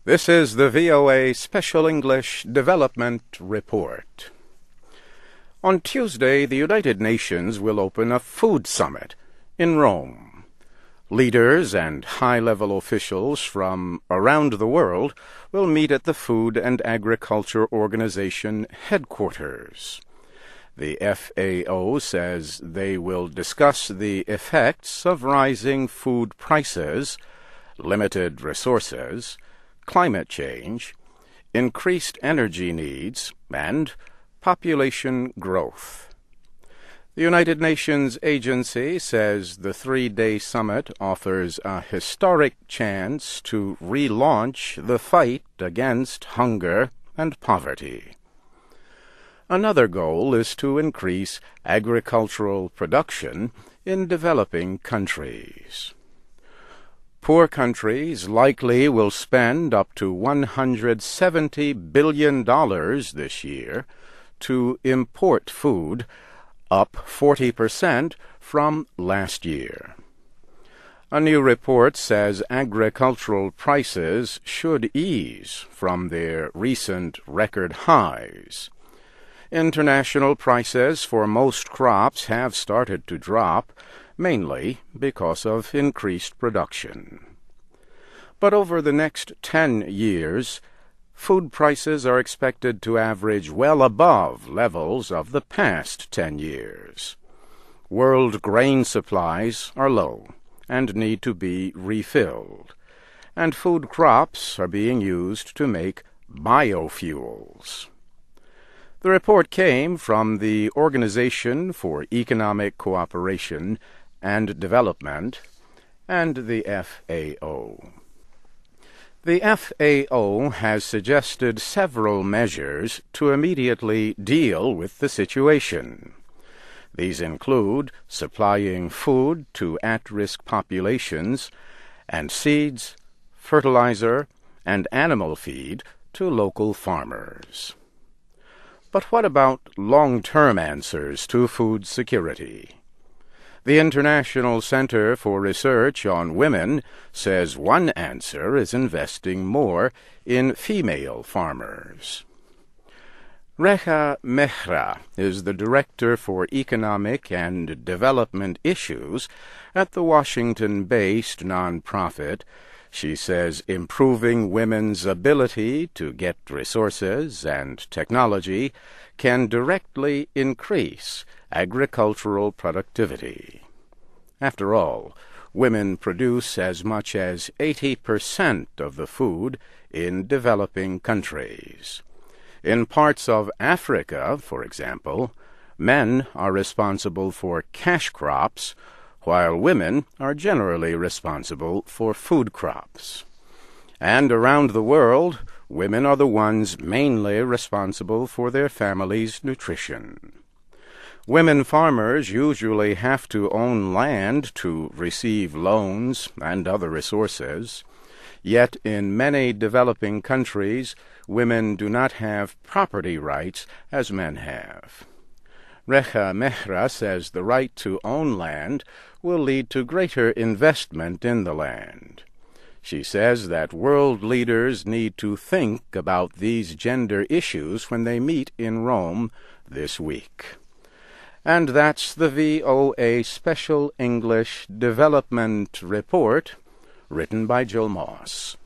This is the VOA Special English Development Report. On Tuesday, the United Nations will open a food summit in Rome. Leaders and high-level officials from around the world will meet at the Food and Agriculture Organization headquarters. The FAO says they will discuss the effects of rising food prices, limited resources, climate change, increased energy needs, and population growth. The United Nations agency says the three-day summit offers a historic chance to relaunch the fight against hunger and poverty. Another goal is to increase agricultural production in developing countries. Poor countries likely will spend up to $170 billion this year to import food, up 40% from last year. A new report says agricultural prices should ease from their recent record highs. International prices for most crops have started to drop, mainly because of increased production. But over the next 10 years, food prices are expected to average well above levels of the past 10 years. World grain supplies are low and need to be refilled, and food crops are being used to make biofuels. The report came from the Organization for Economic Cooperation and Development and the FAO. The FAO has suggested several measures to immediately deal with the situation. These include supplying food to at-risk populations and seeds, fertilizer, and animal feed to local farmers. But what about long-term answers to food security? The International Center for Research on Women says one answer is investing more in female farmers. Rekha Mehra is the Director for Economic and Development Issues at the Washington-based nonprofit. She says improving women's ability to get resources and technology can directly increase agricultural productivity. After all, women produce as much as 80% of the food in developing countries. In parts of Africa, for example, men are responsible for cash crops, while women are generally responsible for food crops. And around the world, women are the ones mainly responsible for their family's nutrition. Women farmers usually have to own land to receive loans and other resources, yet in many developing countries, women do not have property rights as men have. Rekha Mehra says the right to own land will lead to greater investment in the land. She says that world leaders need to think about these gender issues when they meet in Rome this week. And that's the VOA Special English Development Report, written by Jill Moss.